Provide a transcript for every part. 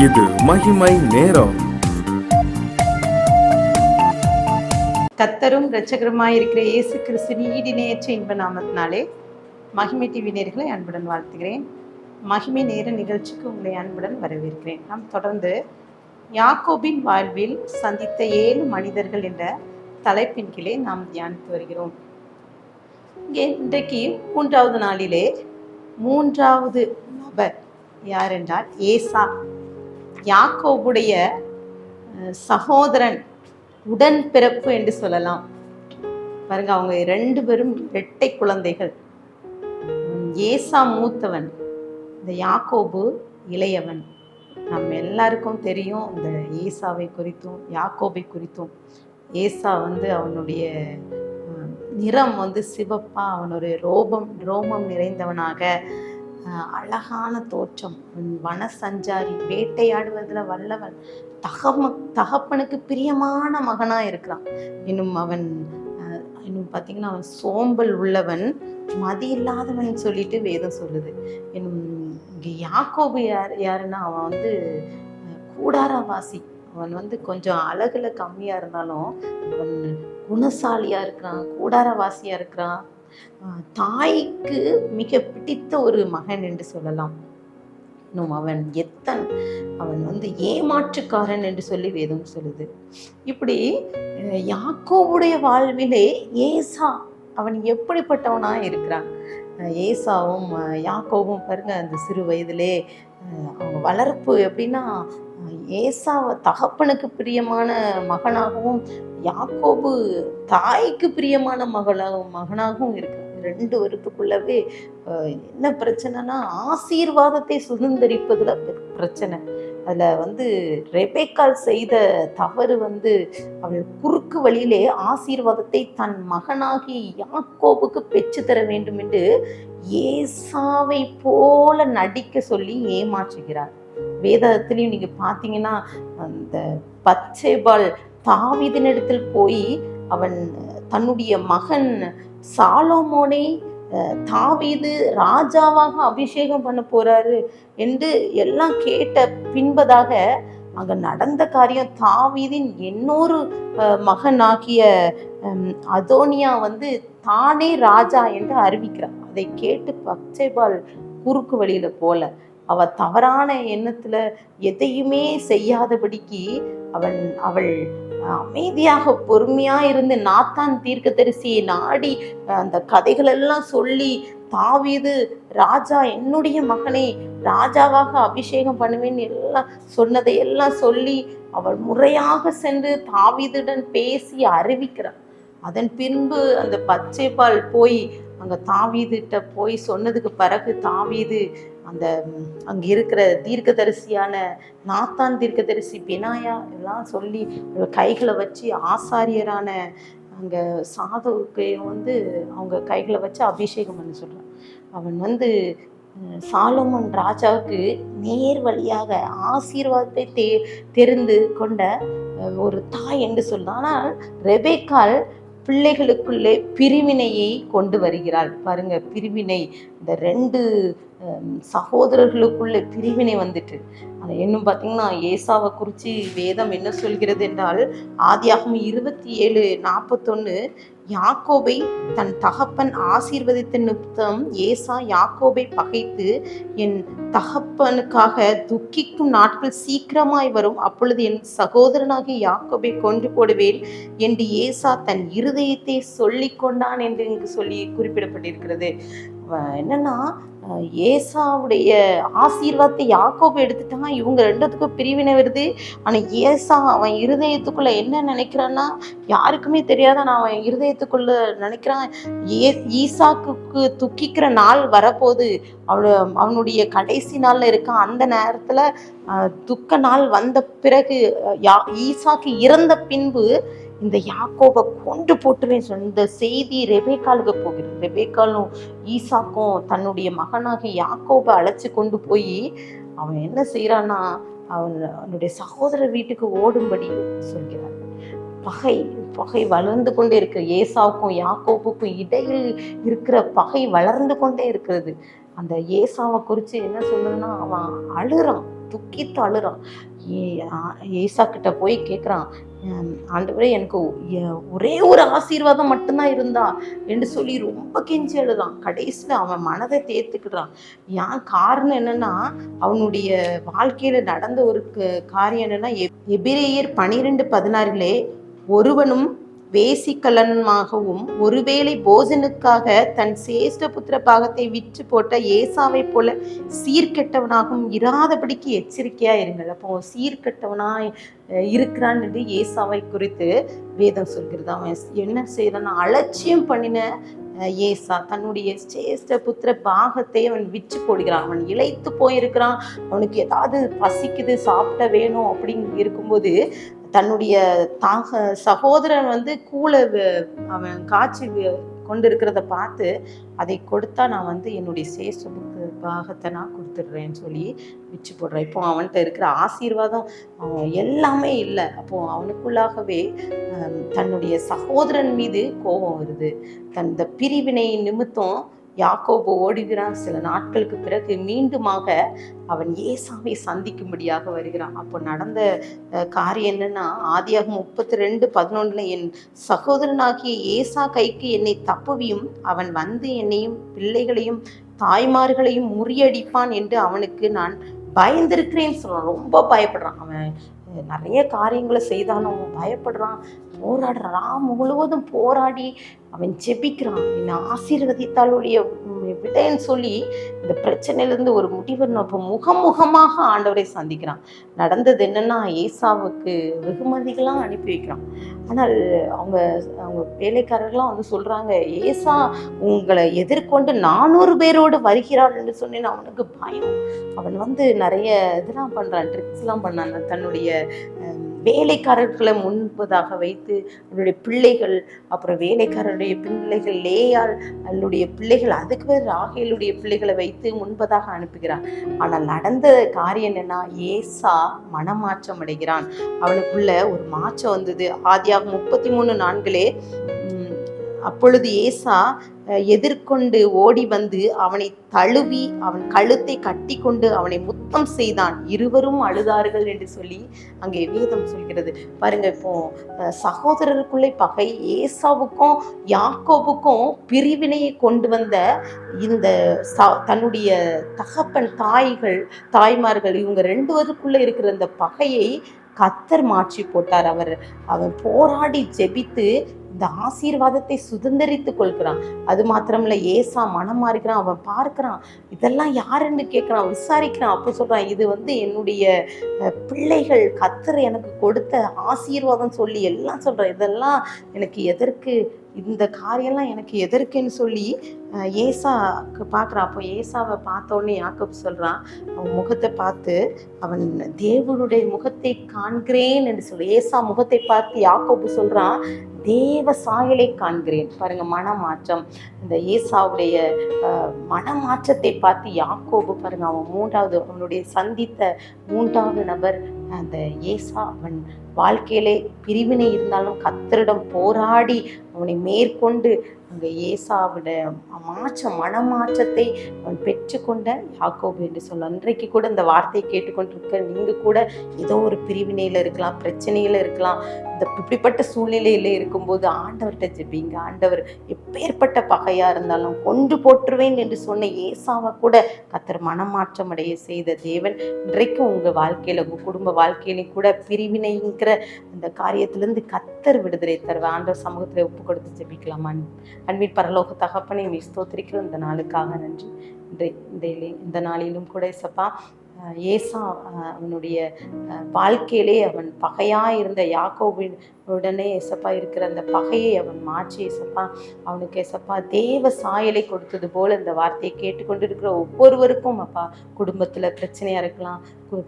இது மகிமை நேரம். கர்த்தரும் இரட்சகருமாயிருக்கிற இயேசு கிறிஸ்துவின் ஈடிணையற்ற இன்ப நாமத்தினாலே மகிமை டிவி நேயர்களை அன்புடன் வாழ்த்துகிறேன். மகிமை நேர நிகழ்ச்சிக்கு உங்களை அன்புடன் வரவேற்கிறேன். நாம் தொடர்ந்து யாக்கோபின் வாழ்வில் சந்தித்த 7 மனிதர்கள் என்ற தலைப்பின் கீழே நாம் தியானித்து வருகிறோம். இன்றைக்கு 3வது நாளிலே 3வது நபர் யார் என்றால் ஏசா, யாக்கோபுடைய சகோதரன், உடன் பிறப்பு என்று சொல்லலாம். பாருங்க, அவங்க 2 பேரும் இரட்டை குழந்தைகள். ஏசா மூத்தவன், இந்த யாக்கோபு இளையவன். நம்ம எல்லாருக்கும் தெரியும் இந்த ஏசாவை குறித்தும் யாக்கோபை குறித்தும். ஏசா அவனுடைய நிறம் சிவப்பா, அவன் ஒரு ரோமம் நிறைந்தவனாக, அழகான தோற்றம், வன சஞ்சாரி, வேட்டையாடுவதில் வல்லவன், தகப்பனுக்கு பிரியமான மகனா இருக்கிறான். இன்னும் பார்த்தீங்கன்னா அவன் சோம்பல் உள்ளவன், மதி இல்லாதவன் சொல்லிட்டு வேதம் சொல்லுது. இன்னும் இங்கே யாக்கோபு யாருன்னா அவன் கூடாரவாசி. அவன் கொஞ்சம் அழகுல கம்மியா இருந்தாலும் அவன் குணசாலியா இருக்கிறான், கூடாரவாசியா இருக்கிறான். தாய்க்கு மிக பிடித்த ஒரு மகன் என்று சொல்லலாம். இன்னும் அவன் ஏமாற்றுக்காரன் என்று சொல்லி வேதம் சொல்லுது. இப்படி யாக்கோபுடைய வாழ்விலே ஏசா அவன் எப்படிப்பட்டவனா இருக்கிறான். ஏசாவும் யாக்கோபும் பாருங்க, அந்த சிறு வயதிலே அவங்க வளர்ப்பு எப்படின்னா, ஏசாவை தகப்பனுக்கு பிரியமான மகனாகவும் யாக்கோபு தாய்க்கு பிரியமான மகனாகவும் இருக்கிறான். 2 வருத்துக்குள்ளவே என்ன பிரச்சனைனா, ஆசீர்வாதத்தை சுதந்திரிப்பதுல பிரச்சனை. அதுல ரெபேக்காள் செய்த தவறு, அவள் குறுக்கு வழியிலே ஆசீர்வாதத்தை தன் மகனாகி யாக்கோபுக்கு பெற்று தர வேண்டும் என்று ஏசாவை போல நடிக்க சொல்லி ஏமாற்றுகிறார். வேதத்திலையும் நீங்க பாத்தீங்கன்னா, அந்த பச்சைபால் தாவீதினிடத்தில் போய் அவன் தன்னுடைய மகன் சாலோமோனை தாவீது ராஜாவாக அபிஷேகம் பண்ண போறாரு என்று எல்லாம் கேட்ட பின்பதாக அங்க நடந்த காரியம், தாவீதின் இன்னொரு மகனாகிய அதோனியா தானே ராஜா என்று அறிவிக்கிறான். அதை கேட்டு பச்சைபால் குறுக்கு வழியில போல, அவ தவறான எண்ணத்துல எதையுமே செய்யாதபடிக்கு அவள் அமைதியாக பொறுமையா இருந்து நாத்தான் தீர்க்கதரிசியை நாடி அந்த கதைகள் எல்லாம் சொல்லி, தாவீது ராஜா, என்னுடைய மகனை ராஜாவாக அபிஷேகம் பண்ணுவேன் எல்லாம் சொன்னதையெல்லாம் சொல்லி அவள் முறையாக சென்று தாவீதுடன் பேசி அறிவிக்கிறாள். அதன் பின்பு அந்த பச்சைபால் போய் அங்க தாவீதுகிட்ட போய் சொன்னதுக்கு பிறகு தாவீது அங்க இருக்கிற தீர்க்கதரிசியான நாத்தான் தீர்க்கதரிசி பெனாயா எல்லாம் சொல்லி கைகளை வச்சு ஆசாரியரான அங்க சாதுக்கையும் அவங்க கைகளை வச்சு அபிஷேகம் பண்ண சொல்றான். அவன் சாலோமன் ராஜாவுக்கு நேர் வழியாக ஆசீர்வாதத்தை தெரிந்து கொண்ட ஒரு தாய் என்று சொல்றான். ஆனால் ரெபேக்காள் பிள்ளைகளுக்குள்ளே பிரிவினையை கொண்டு வருகிறாள். பாருங்க, பிரிவினை, இந்த 2 சகோதரர்களுக்குள்ள பிரிவினை வந்துட்டு. இன்னும் பார்த்தீங்கன்னா, ஏசாவை குறித்து வேதம் என்ன சொல்கிறது என்றால், ஆதியாகமம் 27:41, யாக்கோபை தன் தகப்பன் ஆசீர்வதித்த நிமித்தம் ஏசா யாக்கோபை பகைத்து, என் தகப்பனுக்காக துக்கிக்கும் நாட்கள் சீக்கிரமாய் வரும், அப்பொழுது என் சகோதரனாகிய யாக்கோபை கொன்று போடுவேன் என்று ஏசா தன் இருதயத்தை சொல்லி கொண்டான் என்று இங்கு சொல்லி குறிப்பிடப்பட்டிருக்கிறது. என்னன்னா, ஏசாவுடைய ஆசீர்வாதத்தை யாக்கோபு எடுத்துட்டான், இவங்க 2த்துக்கும் பிரிவினை வருது. ஆனா ஏசா அவன் இருதயத்துக்குள்ள என்ன நினைக்கிறான்னா, யாருக்குமே தெரியாத அவன் இருதயத்துக்குள்ள நினைக்கிறான், ஈசாக்கு துக்கிக்கிற நாள் வரப்போது, அவனுடைய கடைசி நாள்ல இருக்கான். அந்த நேரத்துல துக்க நாள் வந்த பிறகு, ஈசாக்கு இறந்த பின்பு இந்த யாக்கோபை கொண்டு போட்டுவேன் இந்த செய்தி ரெபேக்காளுக்கு போகிறது. ரெபேக்காலும் ஈசாக்கும் தன்னுடைய மகனாக யாக்கோபை அழைச்சி கொண்டு போய் அவன் என்ன செய்யறான்னா, அவனுடைய சகோதரர் வீட்டுக்கு ஓடும்படி சொல்கிறான். பகை வளர்ந்து கொண்டே இருக்கு. ஏசாவுக்கும் யாக்கோபுக்கும் இடையில் இருக்கிற பகை வளர்ந்து கொண்டே இருக்கிறது. அந்த ஏசாவை குறித்து என்ன சொல்றதுன்னா, அவன் அழுறான். துக்கித்து அழுறான். ஏ ஏசா கிட்ட போய் கேட்குறான், ஆண்டவரே எனக்கு ஒரே ஒரு ஆசீர்வாதம் மட்டும்தான் இருந்தா என்று சொல்லி ரொம்ப கெஞ்சி அழுறான். கடைசியில் அவன் மனதை தேர்த்துக்கிடுறான். ஏன் காரணம் என்னன்னா, அவனுடைய வாழ்க்கையில நடந்த ஒரு காரியம் என்னன்னா, எபிரேயர் 12:16 ஒருவனும் வேசிக்கலனுமாகவும் ஒருவேளை போஜனுக்காக தன் சேஷ்ட புத்திர பாகத்தை விற்று போட்ட ஏசாவை போல சீர்கெட்டவனாகவும் இராதபடிக்கு எச்சரிக்கையா இருங்கள். அப்போ சீர்கெட்டவனா இருக்கிறான்னு ஏசாவை குறித்து வேதம் சொல்கிறது. அவன் என்ன செய்யறான்னா, அலட்சியம் பண்ணின ஏசா தன்னுடைய சேஷ்ட புத்திர பாகத்தை அவன் விற்று போடுகிறான். அவன் இளைத்து போயிருக்கிறான். அவனுக்கு ஏதாவது பசிக்குது, சாப்பிட வேணும் அப்படின்னு இருக்கும்போது தன்னுடைய சகோதரன் கூளை அவன் காய்ச்சி கொண்டு இருக்கிறத பார்த்து, அதை கொடுத்தா நான் என்னுடைய சேஷ்ட பாகத்தை நான் கொடுத்துடுறேன்னு சொல்லி விற்று போடுறேன். இப்போ அவன்கிட்ட இருக்கிற ஆசீர்வாதம் எல்லாமே இல்லை. அப்போ அவனுக்குள்ளாகவே தன்னுடைய சகோதரன் மீது கோபம் வருது. இந்த பிரிவினை நிமித்தம் யாக்கோபு ஓடுகிறான். சில நாட்களுக்கு பிறகு மீண்டுமாக அவன் ஏசாவை சந்திக்கும்படியாக வருகிறான். அப்போ நடந்த காரியம் என்னன்னா, ஆதியாகமம் 32:11 என் சகோதரனாகிய ஏசா கைக்கு என்னை தப்புவியும், அவன் என்னையும் பிள்ளைகளையும் தாய்மார்களையும் முறியடிப்பான் என்று அவனுக்கு நான் பயந்திருக்கிறேன்னு சொல்றான். ரொம்ப பயப்படுறான். அவன் நிறைய காரியங்களை செய்தாலும் அவன் பயப்படுறான், போராடுறான். முழுவதும் போராடி அவன் ஜெபிக்கிறான். என்னை ஆசீர்வதித்தாலுடைய விடைன்னு சொல்லி இந்த பிரச்சனையிலேருந்து ஒரு முடிவு முகமுகமாக ஆண்டவரை சந்திக்கிறான். நடந்தது என்னன்னா, ஏசாவுக்கு வெகுமதிகள்லாம் அனுப்பி வைக்கிறான். ஆனால் அவங்க வேலைக்காரர்கள்லாம் சொல்றாங்க, ஏசா உங்களை எதிர்கொண்டு 400 பேரோடு வருகிறார் என்று சொன்னேன்னு அவனுக்கு பயம். அவன் நிறைய இதெல்லாம் பண்றான், ட்ரிக்ஸ்லாம் பண்ணான். தன்னுடைய வேலைக்காரர்களை முன்பதாக வைத்து அவனுடைய பிள்ளைகள், அப்புறம் வேலைக்காரருடைய பிள்ளைகள் லேயாள், அவளுடைய பிள்ளைகள், அதுக்கு பேர் ராகேலுடைய பிள்ளைகளை வைத்து முன்பதாக அனுப்புகிறான். ஆனால் நடந்த காரியம் என்னன்னா, ஏசா மனமாற்றம் அடைகிறான். அவனுக்குள்ள ஒரு மாற்றம் வந்தது. ஆதியாகமம் 33:4 அப்பொழுது ஏசா எதிர்கொண்டு ஓடி அவனை தழுவி அவன் கழுத்தை கட்டி கொண்டு அவனை முத்தம் செய்தான். இருவரும் அழுதார்கள் என்று சொல்லி அங்கே வேதம் சொல்கிறது. பாருங்க, இப்போ சகோதரருக்குள்ளே பகை, ஏசாவுக்கும் யாக்கோபுக்கும் பிரிவினையை கொண்டு வந்த இந்த தன்னுடைய தகப்பன் தாய்மார்கள் இவங்க 2 பேருக்குள்ள இருக்கிற இந்த பகையை கர்த்தர் மாற்றி போட்டார். அவன் போராடி ஜெபித்து இந்த ஆசீர்வாதத்தை சுதந்திரித்து கொள்கிறான். அது மாத்திரமில்ல, ஏசா மனம் மாறுகிறான். அவன் பார்க்கிறான், இதெல்லாம் யாருன்னு கேட்கிறான், விசாரிக்கிறான். அப்போ சொல்றான், இது என்னுடைய பிள்ளைகள், கர்த்தர் எனக்கு கொடுத்த ஆசீர்வாதம் சொல்லி எல்லாம் சொல்றான். இதெல்லாம் எனக்கு எதற்கு, இந்த காரியம்லாம் எனக்கு எதற்குன்னு சொல்லி ஏசாக்கு பார்க்குறான். அப்போ ஏசாவை பார்த்தோன்னே யாக்கோபு சொல்கிறான், அவன் முகத்தை பார்த்து அவன் தேவனுடைய முகத்தை காண்கிறேன் என்று சொல்லி, ஏசா முகத்தை பார்த்து யாக்கோபு சொல்கிறான், தேவ சாயலை காண்கிறேன். பாருங்க, மனமாற்றம். இந்த ஏசாவுடைய மனமாற்றத்தை பார்த்து யாக்கோபு பாருங்க, அவனுடைய சந்தித்த 3வது நபர் அந்த ஏசா. அவன் வாழ்க்கையிலே பிரிவினை இருந்தாலும் கர்த்தரிடம் போராடி அவனை மேற்கொண்டு அங்கே ஏசாவோட மனமாற்றத்தை அவன் பெற்றுக்கொண்ட யாக்கோபு என்று சொல்ல. அன்றைக்கு கூட இந்த வார்த்தையை கேட்டுக்கொண்டிருக்க நீங்கள் கூட ஏதோ ஒரு பிரிவினையில் இருக்கலாம், பிரச்சனையில் இருக்கலாம். இப்படிப்பட்ட சூழ்நிலையில இருக்கும்போது ஆண்டவர்கிட்ட ஜெபிங்க. ஆண்டவர் எப்பேற்பட்ட பகையா இருந்தாலும் கொண்டு போற்றுவேன் என்று சொன்ன ஏசாவை கூட கர்த்தர் மனமாற்றம் அடைய செய்த தேவன் இன்றைக்கும் உங்க வாழ்க்கையில, உங்க குடும்ப வாழ்க்கையிலையும் கூட பிரிவினைங்கிற அந்த காரியத்திலிருந்து கர்த்தர் விடுதலை தருவ. ஆண்டவர் சமூகத்துல ஒப்பு கொடுத்து ஜெபிக்கலாமா? அன்பின் பரலோக தகப்பனை ஸ்தோத்திரிக்கிறோம். இந்த நாளுக்காக நன்றி. இந்த நாளிலும் கூட சப்பா, ஏசா அவனுடைய வாழ்க்கையிலே அவன் பகையாக இருந்த யாக்கோபின் உடனே ஏசப்பா இருக்கிற அந்த பகையை அவன் மாற்றி ஏசப்பா அவனுக்கு ஏசப்பா தேவ சாயலை கொடுத்தது போல இந்த வார்த்தையை கேட்டுக்கொண்டிருக்கிற ஒவ்வொருவருக்கும் அப்பா, குடும்பத்தில் பிரச்சனையாக இருக்கலாம்,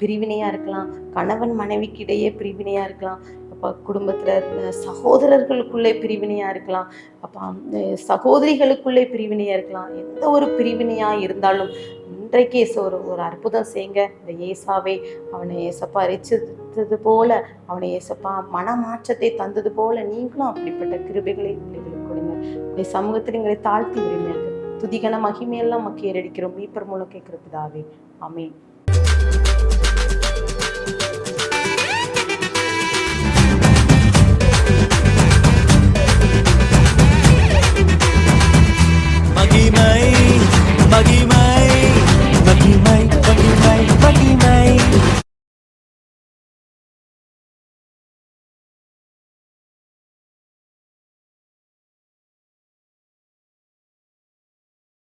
பிரிவினையாக இருக்கலாம், கணவன் மனைவிக்கு இடையே பிரிவினையாக இருக்கலாம், அப்பா குடும்பத்தில் சகோதரர்களுக்குள்ளே பிரிவினையாக இருக்கலாம், அப்பா சகோதரிகளுக்குள்ளே பிரிவினையாக இருக்கலாம். எந்த ஒரு பிரிவினையாக இருந்தாலும் இன்றைக்கு ஒரு அற்புதம் செய்யுங்க. இந்த ஏசாவை அவனை ஏசப்பா அரிச்சது போல, அவனை ஏசப்பா மனமாற்றத்தை தந்தது போல நீங்களும் அப்படிப்பட்ட கிருபைகளை பிள்ளைகளுக்கு கொடுங்க. உடைய சமூகத்தில் எங்களை தாழ்த்தி உரிமையாக துதிகன மகிமையெல்லாம் மக்கள் ஏறடிக்கிறோம். மீப்பர் மூலம் கேட்கிற பிதாவே, ஆமென். மகிமை